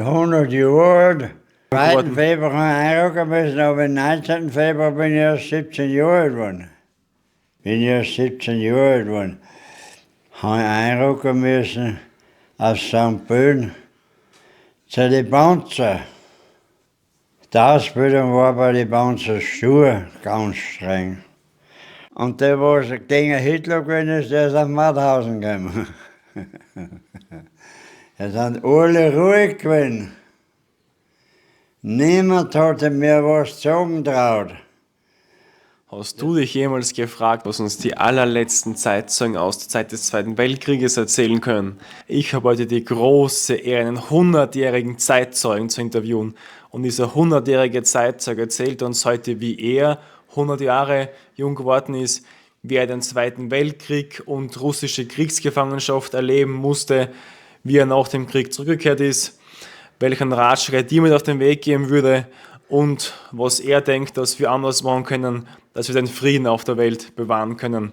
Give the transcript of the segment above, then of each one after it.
100 Jahre alt. Am 2. Februar einrücken müssen, aber am 19. Februar bin ich erst 17 Jahre alt geworden. Habe ich einrücken müssen aus St. Böden zu den Bonzer. Die Ausbildung war bei den Bonzer stur, ganz streng. Und der, wo es gegen Hitler gewesen ist, der ist auf Mauthausen gekommen. Es sind alle ruhig gewesen. Niemand hatte mir was sagen traut. Hast du dich jemals gefragt, was uns die allerletzten Zeitzeugen aus der Zeit des Zweiten Weltkrieges erzählen können? Ich habe heute die große Ehre, einen 100-jährigen Zeitzeugen zu interviewen. Und dieser 100-jährige Zeitzeuge erzählt uns heute, wie er 100 Jahre jung geworden ist, wie er den Zweiten Weltkrieg und russische Kriegsgefangenschaft erleben musste, wie er nach dem Krieg zurückgekehrt ist, welchen Ratschlag er dir mit auf den Weg geben würde und was er denkt, dass wir anders machen können, dass wir den Frieden auf der Welt bewahren können.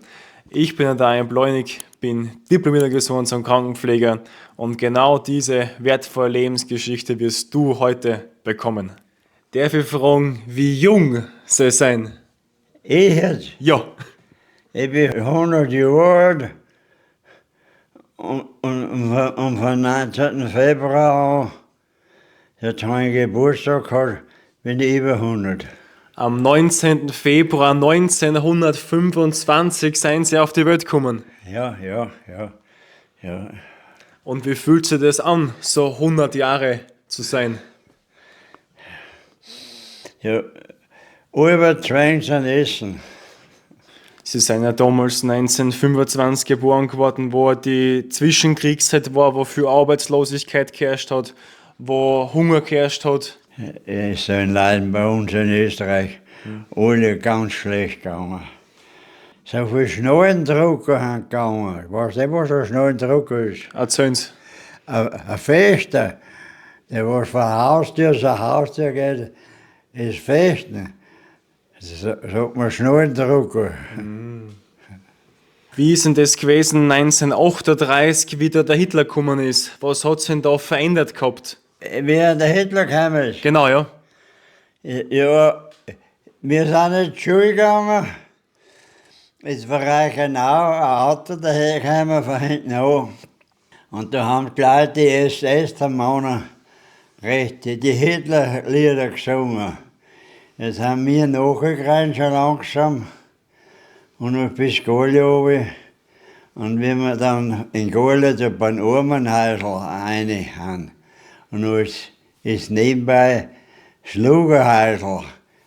Ich bin Daniel Bleunig, bin diplomierter Gesundheits- und Krankenpfleger und genau diese wertvolle Lebensgeschichte wirst du heute bekommen. Darf ich fragen, wie jung soll es sein? Ich jetzt? Ja. Ich bin 100 Jahre alt und von 19. Februar an, jetzt habe ich Geburtstag gehabt, bin ich über 100. Am 19. Februar 1925 seien Sie auf die Welt gekommen. Ja. Und wie fühlt sich das an, so 100 Jahre zu sein? Ja, überzwängt an Essen. Sie sind ja damals 1925 geboren geworden, wo die Zwischenkriegszeit war, wo viel Arbeitslosigkeit geherrscht hat, wo Hunger geherrscht hat. Es sind Leuten bei uns in Österreich alle ganz schlecht gegangen. So viel Schnallendrucker haben gegangen. Weißt du, was ein Schnallendrucker ist? Erzählen Sie. Ein Fechter, der was von Haustür zu Haustür geht, ist Fechten. Das sagt man Schnallendrucker. Wie ist denn das gewesen 1938, wie da der Hitler gekommen ist? Was hat sich denn da verändert gehabt? Wie der Hitler gekommen ist. Genau, ja. Ja, wir sind in die Schule gegangen. Jetzt war Reichenau, ein Auto dahergekommen von hinten an. Und da haben gleich die SS-Männer die Hitler-Lieder gesungen. Jetzt haben wir nachgerannt schon langsam und auf bis Galle runter. Und wenn wir dann in Galle da beim Armenhäusl rein haben, und ist nebenbei Schlugerhäusl,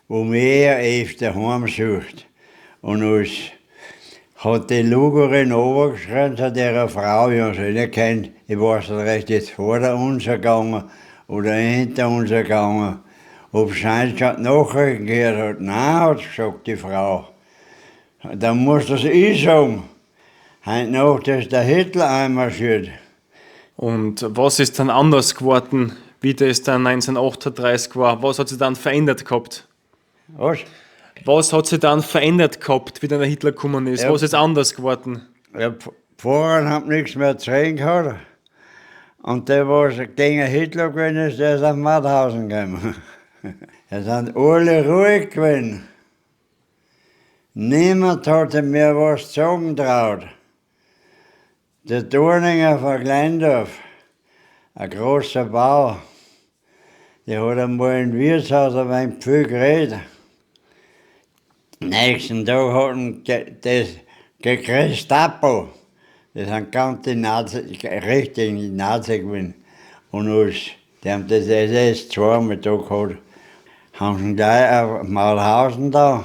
wo mehr öfter heimsucht. Und uns hat die Lugerin runtergeschrien zu dieser Frau, die uns nicht kennt, ich weiß nicht recht, jetzt vor uns gegangen oder hinter uns gegangen. Ob es schon nachher gehört hat, nein, hat gesagt die Frau. Dann muss das ich sagen. Heute Nacht ist der Hitler einmarschiert. Und was ist dann anders geworden, wie das dann 1938 war? Was hat sich dann verändert gehabt? Was? Was hat sich dann verändert gehabt, wie dann der Hitler gekommen ist? Ja. Was ist anders geworden? Ja, vorher haben nichts mehr zu reden gehabt. Und der, was gegen Hitler gewesen ist, der ist auf Mauthausen gekommen. Es sind alle ruhig gewesen. Niemand hatte mir was zu sagen traut. Der Dorninger von Kleindorf, ein großer Bauer, der hat einmal im Wirtshaus ein wenig viel geredet. Nächsten Tag hatten das Gestapo, das sind ganz die richtigen Nazi gewesen. Und uns, die haben das SS zweimal da gehabt, haben sie gleich auf Maulhausen da.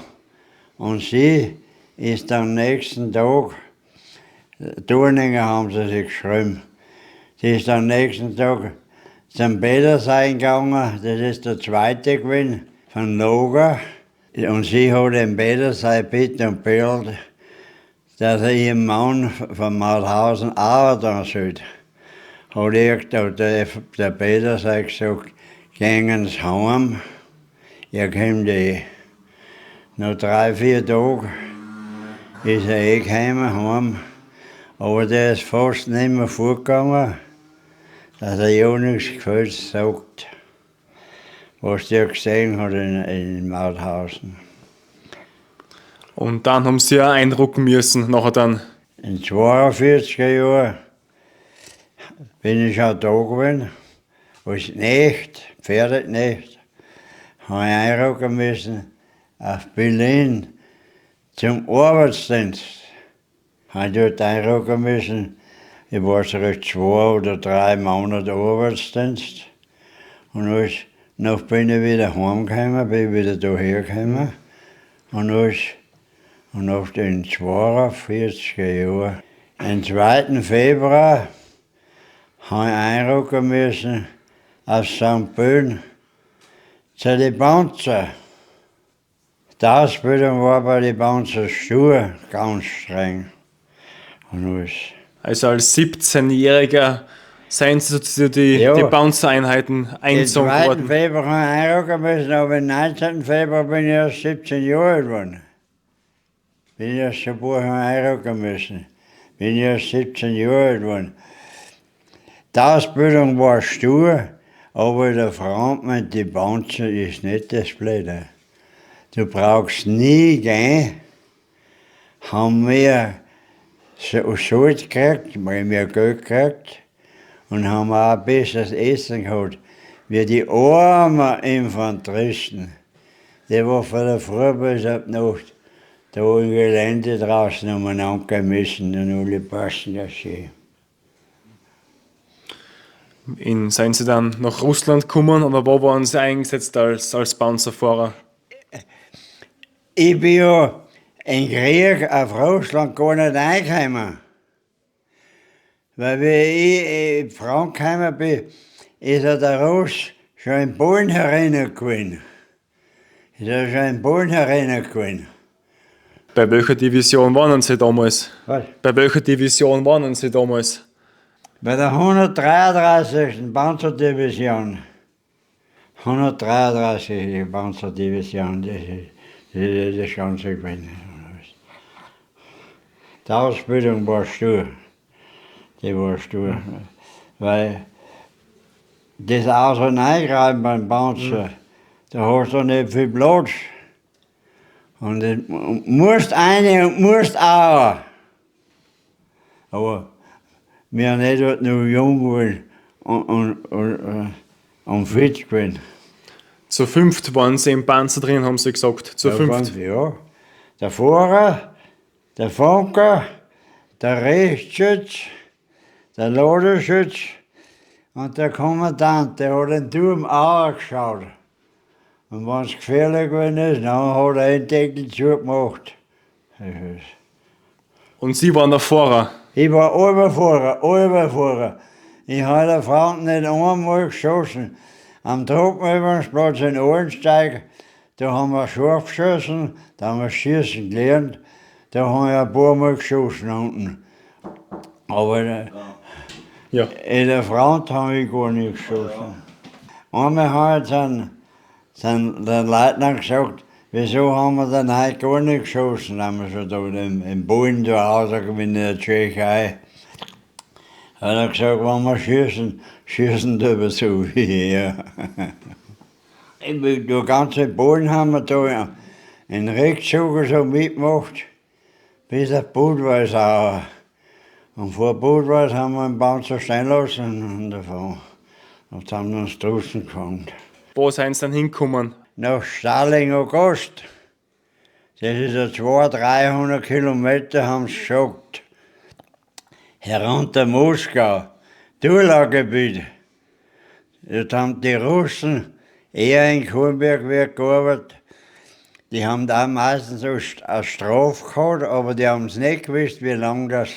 Und sie ist am nächsten Tag, Dorninger haben sie sich geschrieben, sie ist am nächsten Tag zum Bädersein gegangen, das ist der zweite gewesen, von Lager. Und sie hat im Bädersein bitten und bettelt, dass er ihren Mann von Maulhausen auch da sollte. Hat der Bädersein gesagt, gehen Sie heim, ihr kommt nach 3-4 Tagen ist er gekommen, heim. Aber der ist fast nicht mehr vorgegangen. dass er ja nichts Gefälls sagt, was der gesehen hat in Mauthausen. Und dann haben sie auch eindrucken müssen, nachher dann. In 42er Jahren bin ich schon da gewesen, als Knecht, Pferdeknecht, habe ich einrücken müssen auf Berlin zum Arbeitsdienst. Habe ich dort einrücken müssen, ich war so 2 oder 3 Monate Arbeitsdienst. Und dann bin ich wieder heimgekommen, bin wieder daher gekommen. Und nach den 42er Jahren, am 2. Februar, habe ich einrücken müssen auf St. Böen zu den Banzer. Die Ausbildung war bei den Banzer stur, ganz streng. Und alles. Also als 17-Jähriger seien sie zu die Ja. Bouncer-Einheiten Am eingezogen 2. worden. Februar habe ich einrücken müssen, aber am 19. Februar bin ich erst 17 Jahre alt geworden. Bin ich erst geboren, habe ich einrücken müssen. Bin ich erst 17 Jahre alt geworden. Die Ausbildung war stur, aber der Freund meint, die Banzer ist nicht das Blöde. Du brauchst nie gehen. Haben wir Salz gekriegt, weil wir Geld gekriegt und haben auch ein besseres Essen gehabt. Wie die armen Infanteristen, die war von der Früh bis ab Nacht da im Gelände draußen umeinander müssen und alle passen ja schön. Seien sie dann nach Russland gekommen oder wo waren sie eingesetzt als Panzerfahrer? Ich bin ja in Krieg auf Russland gar nicht eingekommen. Weil wie ich in Frankreich bin, ist ja der Russ schon in Polen hereingekommen. Ist er schon in Polen hereingekommen. Bei welcher Division waren sie damals? Was? Bei welcher Division waren sie damals? Bei der 133. Panzerdivision. 133. Panzerdivision, das ist das Ganze gewesen. Die Ausbildung war stur. Die war stur. Weil das Auto reingreifen beim Panzer, da hast du nicht viel Platz. Und du musst eine und musst auch. Aber wir haben nicht dort noch jung und fit gewesen. Zu 5 waren sie im Panzer drin, haben sie gesagt. Zu 5. Ja. Der Fahrer, der Funker, der Rechtsschütz, der Ladeschütz und der Kommandant, der hat den Turm auch geschaut. Und wenn es gefährlich gewesen ist, dann hat er einen Deckel zugemacht. Und sie waren der Fahrer. Ich war Oberfahrer. Ich habe der Frau nicht einmal geschossen. Am Truppenübungsplatz in Ohrensteig, da haben wir scharf geschossen, da haben wir schießen gelernt, da haben wir ein paar Mal geschossen unten. Aber Ja. in der Front habe ich gar nicht geschossen. Einmal hat der Leutnant gesagt, wieso haben wir denn heute gar nicht geschossen, haben wir schon da in Polen zu Hause in der Tschechei. Hat er gesagt, wenn wir schießen wir so wie hier. Die ganze Polen haben wir da in Rückzug so mitgemacht, bis auf Budweisau. Und vor Budweis haben wir einen Panzer stehen lassen und davon. Und haben wir uns draußen gefangen. Wo sind sie dann hingekommen? Nach Stalling-August. Das ist ja 200-300 Kilometer, haben sie gesagt. Herunter Moskau, Durlaugebiet. Dort haben die Russen eher in Kuhbergwerk gearbeitet. Die haben da meistens eine Strafe gehabt, aber die haben es nicht gewusst, wie lange das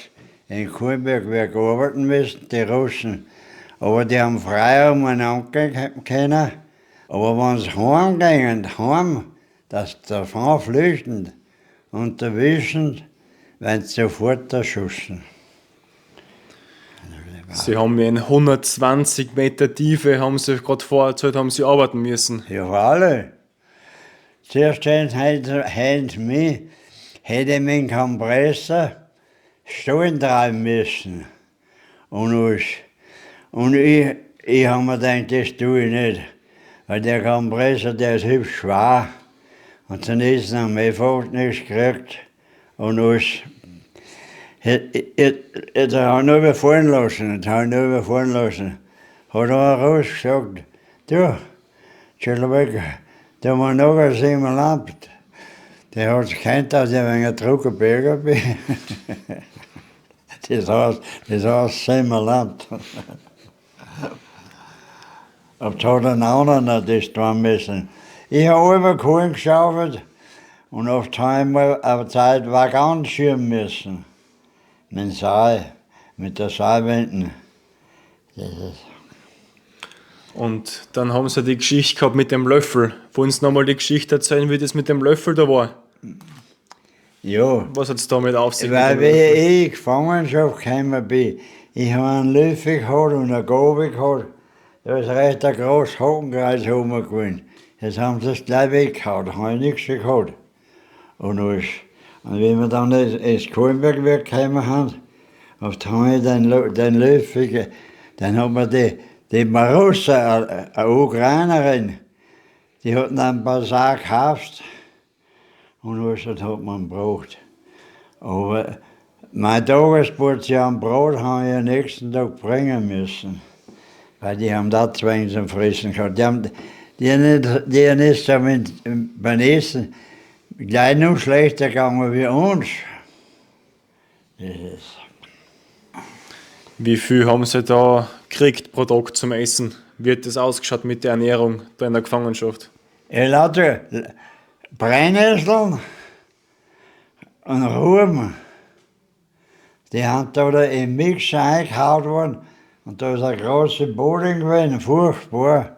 in Kuhbergwerk arbeiten müssen, die Russen. Aber die haben frei umeinander gehen können. Aber wenn sie heimgehen, dass davon flüchten und erwischen, werden sie sofort erschossen. Sie haben in 120 Meter Tiefe, haben sie gerade vorher erzählt, haben sie arbeiten müssen. Ja, für alle. Zuerst hätten sie mich, hätte mich einen Kompressor Stollen treiben müssen. Und alles. Und ich habe mir gedacht, das tue ich nicht. Weil der Kompressor, der ist hübsch schwer. Und zunächst haben wir fast nichts gekriegt. Und alles. Jetzt habe ich ihn überfahren lassen. Hat er raus gesagt, du, Schellweg, der war noch ein Simulant. Der hat es gekannt, dass ich ein Druckerberger bin. das heißt Simulant. Aber es hat ein anderer das tun müssen. Ich habe immer Kohlen geschaufelt und auf Zeit war ganz schirmen müssen. Mit Seil, mit der Seilwenden. Und dann haben sie die Geschichte gehabt mit dem Löffel. Wollen Sie nochmal die Geschichte erzählen, wie das mit dem Löffel da war? Ja. Was hat es damit auf sich? Weil wie ich in Gefangenschaft gekommen bin, ich habe einen Löffel gehabt und eine Gabel gehabt. Da ist recht ein großes Hakenkreuz oben gewesen. Jetzt haben sie es gleich weggehauen, da habe ich nichts gehabt. Und wenn wir dann ins Kohlenberg gekommen haben, auf den Löffel, dann hat man die Marussa, eine Ukrainerin, die hat ein paar Sachen gekauft und alles hat man gebraucht. Aber meine Tagesportion Brot habe ich am nächsten Tag bringen müssen, weil die haben da zwingend zum Fressen gehabt. Die ist beim Essen gleich noch schlechter gegangen wie uns. Das ist. Wie viel haben sie da gekriegt pro Tag zum Essen? Wie hat das ausgeschaut mit der Ernährung da in der Gefangenschaft? Lauter Brennnesseln und Ruben. Die haben da im Mix eingehauen worden. Und da ist ein großer Boden gewesen, furchtbar.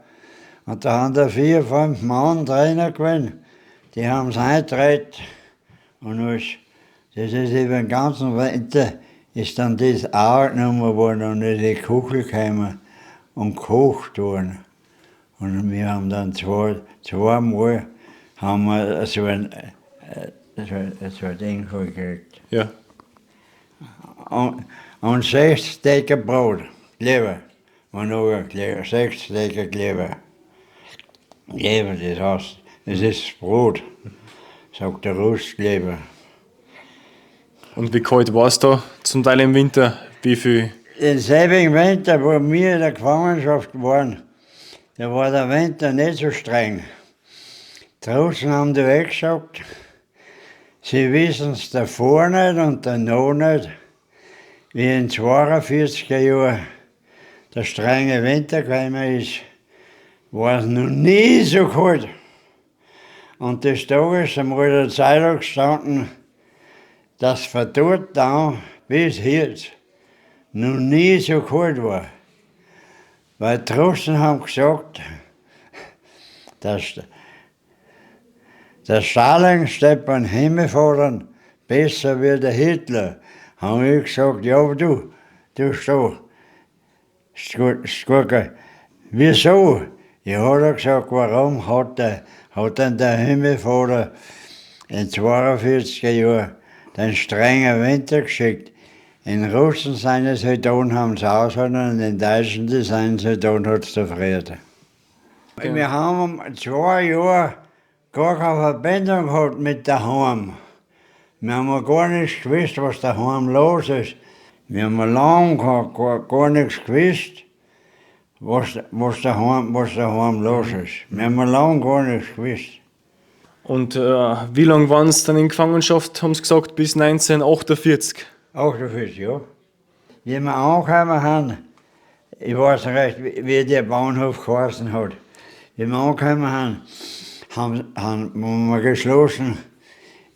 Und da haben da 4, 5 Mann drinnen gewesen. Die haben es eingedreht. Und alles. Das ist über den ganzen Winter ist dann das auch genommen worden und in die Küche gekommen und gekocht worden. Und wir haben dann zweimal haben wir so ein Ding gekriegt. Ja. Und 6 Stecker Brot, Leber, und noch 6 Stecker Leber. Leber, das heißt, das ist das Brot, sagt der Rustleber. Und wie kalt war es da zum Teil im Winter? Wie viel? Den selben Winter, wo wir in der Gefangenschaft waren, da war der Winter nicht so streng. Draußen haben die weggesagt, sie wissen es davor nicht und danach nicht, wie in 42er Jahren der strenge Winter gekommen ist, war es noch nie so kalt. Und des Tages einmal in der Zeitung gestanden, dass von dort an bis jetzt noch nie so kalt war. Weil draußen haben gesagt, dass der Stalin steht beim Himmelfahren besser wie der Hitler. Haben wir gesagt, ja, aber du Skurke, wieso? Ja, hat er gesagt, warum hat denn der Himmelfahrer in 42er Jahren den strengen Winter geschickt? In Russen seine Soldaten haben es ausgehalten und in Deutschen die seine Soldaten hat es gefriert. Okay. Wir haben 2 Jahre gar keine Verbindung gehabt mit daheim. Wir haben gar nichts gewusst, was daheim los ist. Wir haben lange gar nichts gewusst, was daheim los ist. Wir haben lange gar nichts gewusst. Und wie lange waren Sie dann in Gefangenschaft, haben Sie gesagt, bis 1948? 48, ja. Wie wir angekommen haben, ich weiß nicht recht, wie der Bahnhof geheißen hat. Wie wir angekommen haben wir geschlossen,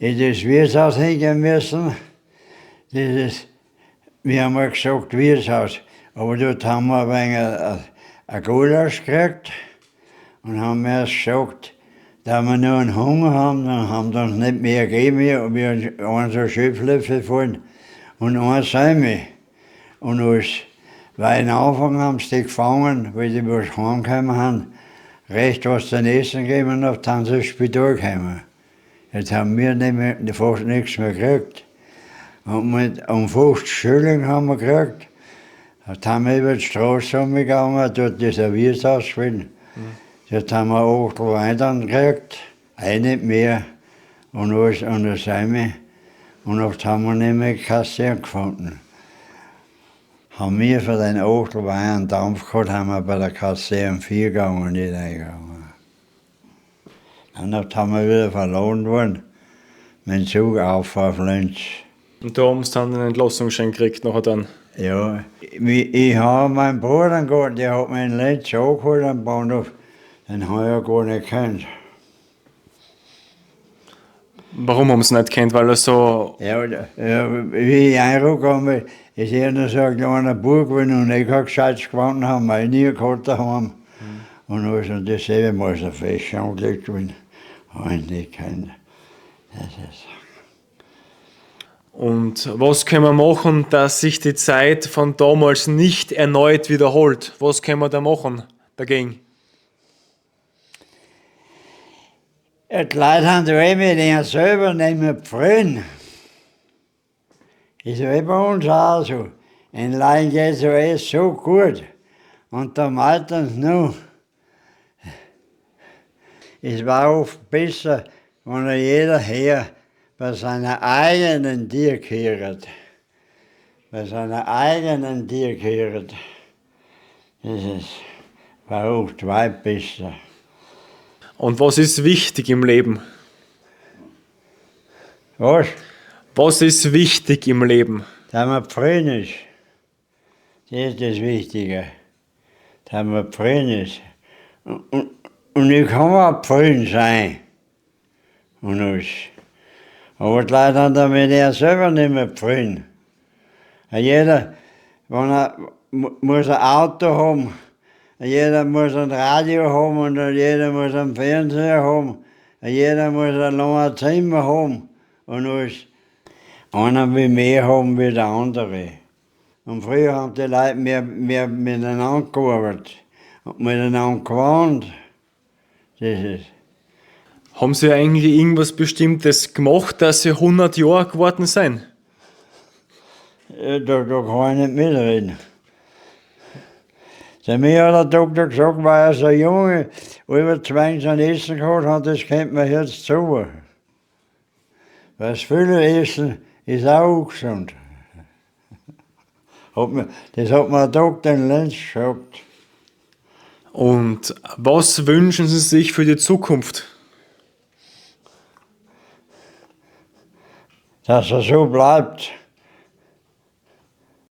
in das Wirtshaus hingehen müssen. Wir haben mal gesagt, Wirtshaus. Aber dort haben wir ein Gulasch gekriegt und haben erst gesagt, da wir nur einen Hunger haben, dann haben sie uns nicht mehr gegeben. Wir haben so Schöpflöffel gefallen und ein Säume. Und weil am Anfang haben sie die gefangen, weil die was heimgekommen haben, recht was zum Essen gegeben und auf dann ins Spital gekommen. Jetzt haben wir fast nichts mehr gekriegt. Und um 50 Schilling haben wir gekriegt. Da haben wir über die Straße umgegangen, dort das Wirtshaus spielen. Dort haben wir 8 Wein dann gekriegt, nicht mehr. Und alles an der Seime. Und oft haben wir nicht mehr kassieren gefunden. Haben wir für den 8 Wein einen Dampf gehabt, haben wir bei der Kasse um 4 gegangen, nicht eingegangen. Dann oft haben wir wieder verloren worden, mit dem Zug auf Lünch. Und da haben sie dann einen Entlassungsschein gekriegt nachher dann. Ja, ich habe meinen Bruder gehabt, der hat mich in Lenz angeholt am Bahnhof. Den habe ich ja gar nicht gekannt. Warum haben sie nicht gekannt? Weil er so. Ja, wie ich reingekommen bin, ist er noch so ein kleiner Bub gewesen und ich habe gescheit gewonnen, haben wir nie gehabt daheim. Und alles, und dasselbe mal so fest angelegt worden, habe ich nicht gekannt. Das ist. Und was können wir machen, dass sich die Zeit von damals nicht erneut wiederholt? Was können wir da machen dagegen? Ja, die Leute haben da mit ihnen selber nicht mehr gefreut. Ist ja bei uns auch so. In Leuten geht es ja so gut. Und da meistens noch. Es war oft besser, wenn jeder her bei seiner eigenen Tier gehört. Bei seiner eigenen Tier gehört. War oft weit besser. Und was ist wichtig im Leben? Was? Was ist wichtig im Leben? Da man zufrieden ist. Das ist das Wichtige. Da man zufrieden ist. Und ich kann auch zufrieden sein. Und alles. Aber die Leute haben damit ja selber nicht mehr zufrieden. Jeder, wenn muss ein Auto haben, jeder muss ein Radio haben und jeder muss einen Fernseher haben, jeder muss ein langes Zimmer haben und alles. Einer will mehr haben wie der andere. Und früher haben die Leute mehr miteinander gearbeitet und miteinander gewohnt. Das ist. Haben sie eigentlich irgendwas Bestimmtes gemacht, dass sie 100 Jahre geworden sind? Da kann ich nicht mitreden. Zu mir hat der Doktor gesagt, weil er so Junge über 20 Essen gehabt hat, das kennt man jetzt zu. Weil das viele Essen ist auch gesund. Das hat mir der Doktor in Lenz gesagt. Und was wünschen Sie sich für die Zukunft? Dass er so bleibt.